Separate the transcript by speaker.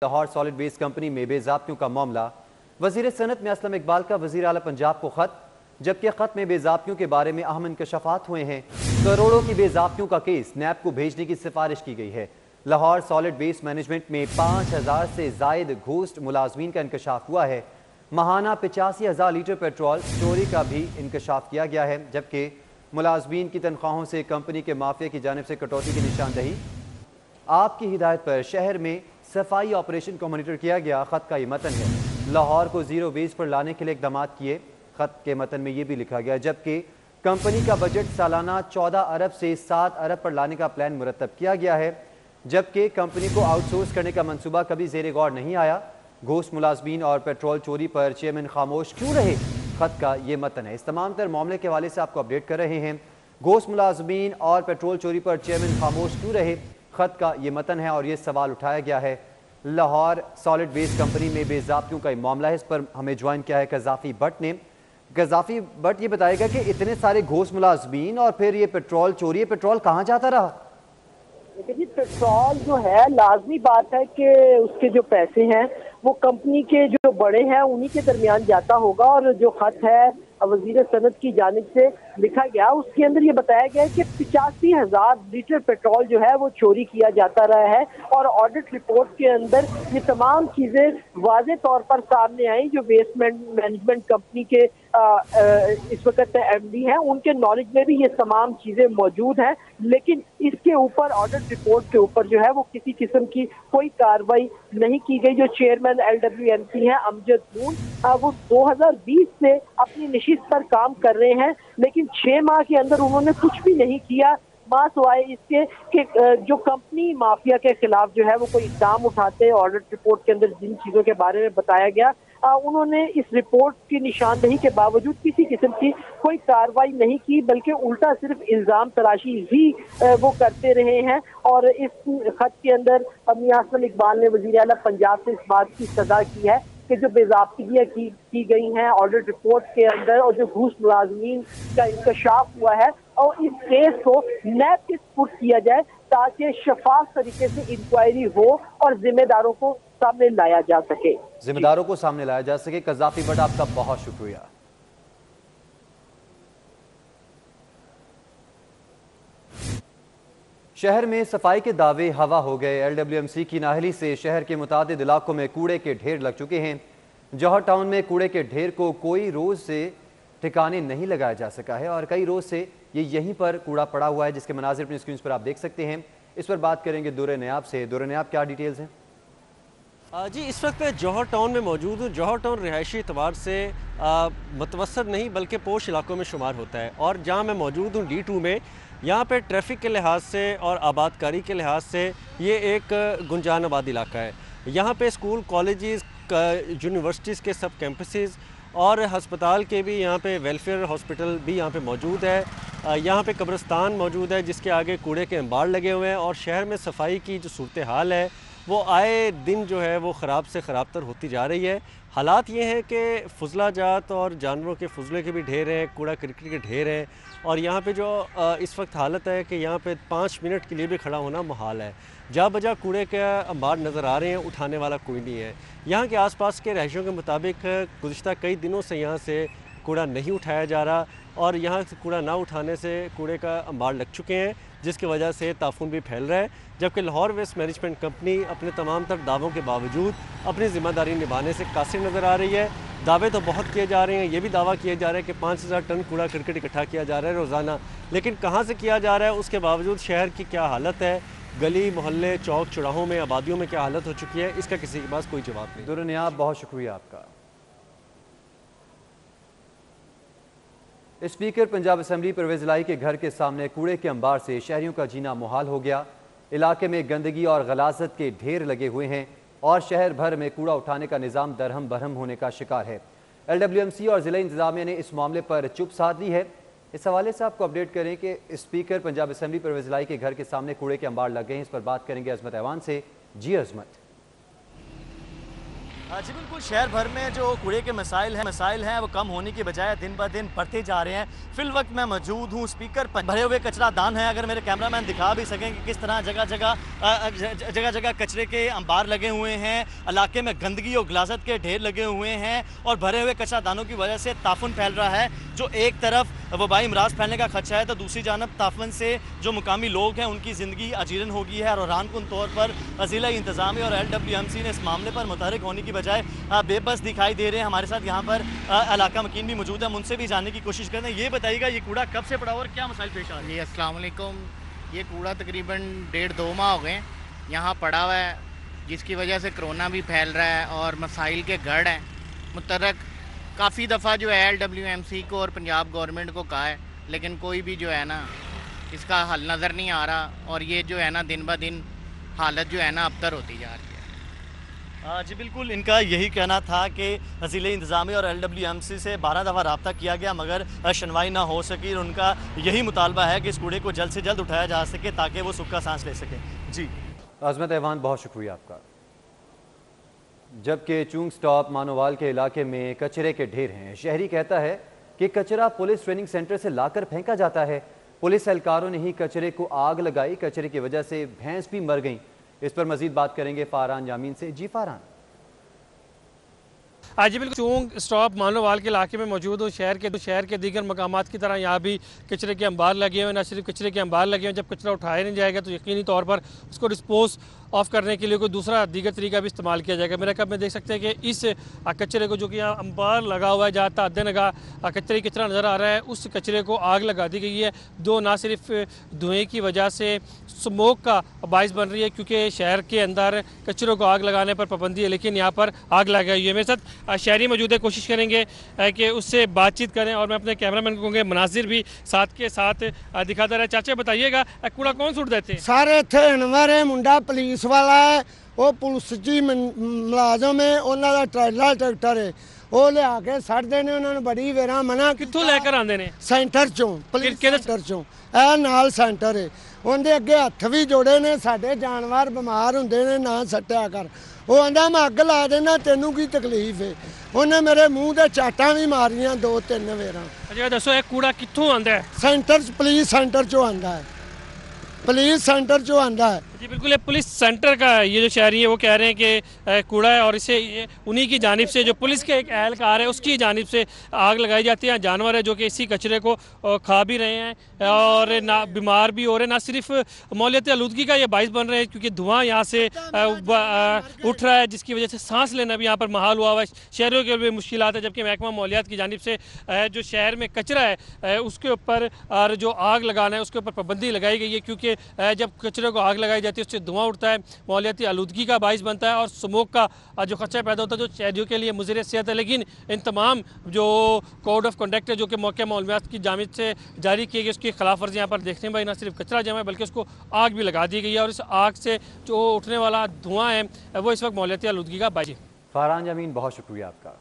Speaker 1: Lahore solid west company में बेज़ाब्तियों का मामला। वज़ीर सनत में असलम इकबाल का वज़ीर आला पंजाब को खत, जबकि खत में बेज़ाब्तियों के बारे में अहम इंकशाफात हुए हैं। करोड़ों की बेज़ाब्तियों का केस नैब को भेजने की सिफारिश की गई है। लाहौर सॉलिड वेस्ट मैनेजमेंट में 5000 से जायद घोस्ट मुलाजमीन का इंकशाफ हुआ है। महाना 85,000 लीटर पेट्रोल चोरी का भी इंकशाफ किया गया है, जबकि मुलाजमीन की तनख्वाहों से कंपनी के माफिया की जानिब से कटौती की निशानदही। आपकी हिदायत पर शहर में सफाई ऑपरेशन को मॉनिटर किया गया। खत का ये मतन है। लाहौर को जीरो वेस्ट पर लाने के लिए इकदाम किए। खत के मतन में ये भी लिखा गया, जबकि कंपनी का बजट सालाना 14 अरब से 7 अरब पर लाने का प्लान मुरतब किया गया है, जबकि कंपनी को आउटसोर्स करने का मंसूबा कभी जेर गौर नहीं आया। घोस्ट मुलाजमीन और पेट्रोल चोरी पर चेयरमैन खामोश क्यों रहे? खत का ये मतन है। इस तमाम तर मामले के हवाले से आपको अपडेट कर रहे हैं। घोस्ट मुलाजमीन और पेट्रोल चोरी पर चेयरमैन खामोश क्यों रहे? खत का ये मतन है और ये सवाल उठाया गया है। लाहौर सॉलिड वेस्ट कंपनी में बेज़ाब्तियों का मामला है। इस पर हमें ज्वाइन किया है कज़ाफ़ी भट्ट ने। कज़ाफ़ी भट्ट ये बताएगा कि इतने सारे घोस्ट मुलाजमीन और फिर ये पेट्रोल चोरी, पेट्रोल कहाँ जाता रहा?
Speaker 2: देखिए, पेट्रोल जो है लाजमी बात है कि उसके जो पैसे हैं वो कंपनी के जो बड़े हैं उन्हीं के दरमियान जाता होगा। और जो खत है वजीर सनत की जानिब से लिखा गया, उसके अंदर ये बताया गया है कि 85,000 लीटर पेट्रोल जो है वो चोरी किया जाता रहा है। और ऑडिट रिपोर्ट के अंदर ये तमाम चीजें वाज़े तौर पर सामने आई। जो वेस्ट मैनेजमेंट कंपनी के इस वक्त एमडी हैं, उनके नॉलेज में भी ये तमाम चीजें मौजूद हैं, लेकिन इसके ऊपर ऑडिट रिपोर्ट के ऊपर जो है वो किसी किस्म की कोई कार्रवाई नहीं की गई। जो चेयरमैन LWMC है अमजद नून, वो 2020 से अपनी नशिस्त पर काम कर रहे हैं, लेकिन 6 माह के अंदर उन्होंने कुछ भी नहीं किया सिवाय इसके कि जो कंपनी माफिया के खिलाफ जो है वो कोई इकदाम उठाते हैं। ऑडिट रिपोर्ट के अंदर जिन चीजों के बारे में बताया गया, उन्होंने इस रिपोर्ट की निशानदही के बावजूद किसी किस्म की कोई कार्रवाई नहीं की, बल्कि उल्टा सिर्फ इल्जाम तराशी ही वो करते रहे हैं। और इस खत के अंदर मियां असलम इकबाल ने वजीर आला पंजाब से इस बात की सदा की है कि जो बेज़ाब्तियां की गई हैं ऑडिट रिपोर्ट के अंदर और जो घूस मुलाजमीन का इंकशाफ हुआ है, और इस केस को नैब के सुपुर्द किया जाए ताकि शफाफ तरीके से इंक्वायरी हो और जिम्मेदारों को सामने लाया जा सके।
Speaker 1: जिम्मेदारों को सामने लाया जा सके। कज़ाफ़ी भट्ट, आपका बहुत शुक्रिया। शहर में सफाई के दावे हवा हो गए। LWMC की नाहली से शहर के मुतादिद इलाकों में कूड़े के ढेर लग चुके हैं। जौहर टाउन में कूड़े के ढेर को कोई रोज से ठिकाने नहीं लगाया जा सका है और कई रोज से ये यहीं पर कूड़ा पड़ा हुआ है, जिसके मनाजिर अपनी स्क्रीन पर आप देख सकते हैं। इस पर बात करेंगे दुर्र नयाब से। दुर्र नयाब, क्या डिटेल्स हैं?
Speaker 3: जी, इस वक्त मैं जौहर टाउन में मौजूद हूँ। जौहर टाउन रिहायशी एतबार से मतवसत नहीं बल्कि पोश इलाकों में शुमार होता है, और जहाँ मैं मौजूद हूँ D2 में, यहाँ पे ट्रैफिक के लिहाज से और आबादकारी के लिहाज से ये एक गुंजान आबाद इलाका है। यहाँ पे स्कूल, कॉलेजेस, यूनिवर्सिटीज़ के सब कैंपसेस और हस्पताल के भी, यहाँ पे वेलफेयर हॉस्पिटल भी यहाँ पे मौजूद है। यहाँ पे कब्रिस्तान मौजूद है जिसके आगे कूड़े के अंबार लगे हुए हैं। और शहर में सफाई की जो सूरत हाल है वो आए दिन जो है वो ख़राब से ख़राब तर होती जा रही है। हालात ये हैं कि फुजला जात और जानवरों के फुजले के भी ढेर हैं, कूड़ा करकट के ढेर हैं। और यहाँ पे जो इस वक्त हालत है कि यहाँ पे 5 मिनट के लिए भी खड़ा होना मुहाल है। जा बजा कूड़े के अंबार नज़र आ रहे हैं, उठाने वाला कोई नहीं है। यहाँ के आसपास के रहायशियों के मुताबिक गुज़िश्ता कई दिनों से यहाँ से कूड़ा नहीं उठाया जा रहा, और यहाँ से कूड़ा ना उठाने से कूड़े का अंबार लग चुके हैं, जिसकी वजह से ताफून भी फैल रहा है। जबकि लाहौर वेस्ट मैनेजमेंट कंपनी अपने तमाम तर दावों के बावजूद अपनी ज़िम्मेदारी निभाने से कासिर नज़र आ रही है। दावे तो बहुत किए जा रहे हैं, ये भी दावा किया जा रहा है कि 5000 टन कूड़ा करकट इकट्ठा किया जा रहा है रोज़ाना, लेकिन कहाँ से किया जा रहा है उसके बावजूद शहर की क्या हालत है, गली मोहल्ले चौक चौराहों में, आबादियों में क्या हालत हो चुकी है, इसका किसी के पास कोई जवाब नहीं।
Speaker 1: दुर्र नयाब, बहुत शुक्रिया आपका। स्पीकर पंजाब असम्बली परवेज़ इलाही के घर के सामने कूड़े के अंबार से शहरियों का जीना मुहाल हो गया। इलाके में गंदगी और गलाजत के ढेर लगे हुए हैं और शहर भर में कूड़ा उठाने का निज़ाम दरहम बरहम होने का शिकार है। LWMC और ज़िला इंतज़ामिया ने इस मामले पर चुप साध ली है। इस हवाले से आपको अपडेट करें कि स्पीकर पंजाब असम्बली परवेज़ इलाही के घर के सामने कूड़े के अंबार लग गए हैं। इस पर बात करेंगे अजमत ऐवान से। जी अजमत।
Speaker 4: जी बिल्कुल, शहर भर में जो कूड़े के मसाइल हैं वो कम होने की बजाय दिन ब दिन बढ़ते जा रहे हैं। फिल वक्त मैं मौजूद हूँ स्पीकर पर भरे हुए कचरा दान है। अगर मेरे कैमरामैन दिखा भी सकें कि किस तरह जगह जगह कचरे के अंबार लगे हुए हैं, इलाके में गंदगी और गलाजत के ढेर लगे हुए हैं और भरे हुए कचरा दानों की वजह से ताफुन फैल रहा है। जो एक तरफ वबाई इमराज फैलने का खदशा है तो दूसरी जानब ताफुन से जो मुकामी लोग हैं उनकी ज़िंदगी अजीरन हो गई है। और हैरानकुन तौर पर ज़िला इंतज़ामिया और LWMC ने इस मामले पर मुतहरिक होने की बजाय बेबस दिखाई दे रहे हैं। हमारे साथ यहाँ पर इलाका मकीन भी मौजूद है, हम उनसे भी जानने की कोशिश करते हैं। ये बताइएगा, ये कूड़ा कब से पड़ा हुआ और क्या मसाइल पेश आ रहे हैं?
Speaker 5: जी अस्सलाम वालेकुम। ये कूड़ा तकरीबन 1.5-2 माह हो गए यहाँ पड़ा हुआ है, जिसकी वजह से कोरोना भी फैल रहा है और मसाइल के गढ़ हैं। मुतरक काफ़ी दफ़ा जो है LWMC को और पंजाब गवर्नमेंट को कहा है, लेकिन कोई भी जो है ना इसका हल नज़र नहीं आ रहा और ये जो है ना दिन ब दिन हालत जो है ना अबतर होती जा रही है।
Speaker 4: जी बिल्कुल, इनका यही कहना था कि ज़िले इंतज़ामिया और LWMC से 12 दफ़ा रब्ता किया गया मगर सुनवाई ना हो सकी। और उनका यही मुतालबा है कि इस कूड़े को जल्द से जल्द उठाया जा सके ताकि वो सुख का सांस ले सकें। जी
Speaker 1: अज़मत ऐवान, बहुत शुक्रिया आपका। जबकि चूंग स्टॉप मानोवाल के इलाके में कचरे के ढेर हैं। शहरी कहता है कि कचरा पुलिस ट्रेनिंग सेंटर से लाकर फेंका जाता है। पुलिस एहलकारों ने ही कचरे को आग लगाई, कचरे की वजह से भैंस भी मर गईं। इस पर मजीद बात करेंगे फारान जामीन से। जी फारान।
Speaker 6: जी बिल्कुल, चूंग स्टॉप मानोवाल के इलाके में मौजूद हूँ। शहर के दीगर मकामात की तरह यहाँ भी कचरे के अंबार लगे हुए हैं। न सिर्फ कचरे के अंबार लगे हुए हैं, जब कचरा उठाया नहीं जाएगा तो यकीनी तौर पर उसको डिस्पोज ऑफ करने के लिए कोई दूसरा दीगर तरीका भी इस्तेमाल किया जाएगा। मेरे कब में देख सकते हैं कि इस कचरे को जो कि यहाँ अंबार लगा हुआ है, जहाँ तादे नगा कचरा नज़र आ रहा है, उस कचरे को आग लगा दी गई है। दो ना सिर्फ धुएँ की वजह से स्मोक का बाइस बन रही है क्योंकि शहर के अंदर कचरों को आग लगाने पर पाबंदी है, लेकिन यहाँ पर आग लगाई हुई है। मेरे साथ शहरी मौजूद है, कोशिश करेंगे कि उससे बातचीत करें और मैं अपने कैमरामैन को कहूँगा मनाजिर भी साथ के साथ दिखाता रहे। चाचा बताइएगा, कूड़ा कौन सुट देते हैं?
Speaker 7: सारे इत्थे अनवर है, मुंडा पुलिस वाला है, वो पुलिस जी मुलाजम है, उन्होंने ट्रैला ट्रैक्टर है, वो लिया के सड़ते हैं। उन्होंने बड़ी वेरा मना
Speaker 6: कित्थों लैकर आते हैं?
Speaker 7: सेंटर चों, पुलिस सेंटर चों, ए नाल सेंटर है। उनके अगे हथ भी जोड़े ने, साडे जानवर बीमार होंदे ने, ना सट्टिया कर। वो आंदा मैं अग ला देना, तेनू की तकलीफ है। उन्हें मेरे मूँह ते चाटां भी मारियां 2-3 वेरा।
Speaker 6: अच्छा दसो, ये कूड़ा कित्थों आंदा है?
Speaker 7: सेंटर पुलिस सेंटर चों आंदा है, पुलिस सेंटर चों आंदा है।
Speaker 6: जी बिल्कुल, ये पुलिस सेंटर का ये जो शहरी है वो कह रहे हैं कि कूड़ा है और इसे उन्हीं की जानिब से, जो पुलिस के एक एहलकार है उसकी जानिब से आग लगाई जाती है। जानवर है जो कि इसी कचरे को खा भी रहे हैं और ना बीमार भी हो रहे हैं। ना सिर्फ माहौलियाती आलूदगी का ये बाइस बन रहे हैं क्योंकि धुआं यहाँ से उठ रहा है, जिसकी वजह से सांस लेना भी यहाँ पर महाल हुआ हुआ है। शहरों के लिए मुश्किलात है, जबकि महकमा माहौलियात की जानिब से जो शहर में कचरा है उसके ऊपर और जो आग लगाना है उसके ऊपर पाबंदी लगाई गई है क्योंकि जब कचरे को आग लगाई जाती है उससे धुआं उठता है, माहौलियाती आलूदगी का बाइस बनता है और स्मोक का जो खदशा पैदा होता है जो शहरियों के लिए मुज़र सेहत है। लेकिन इन तमाम जो कोड ऑफ कंडक्ट है जो कि मौके मालूमात की जानिब से जारी की गई, उसकी खिलाफ वर्जी यहाँ पर देखने में न सिर्फ कचरा जमा है बल्कि उसको आग भी लगा दी गई है और इस आग से जो उठने वाला धुआं है वो इस वक्त माहौलियाती आलूदगी का बाइस है।
Speaker 1: फारान जामीन, बहुत शुक्रिया आपका।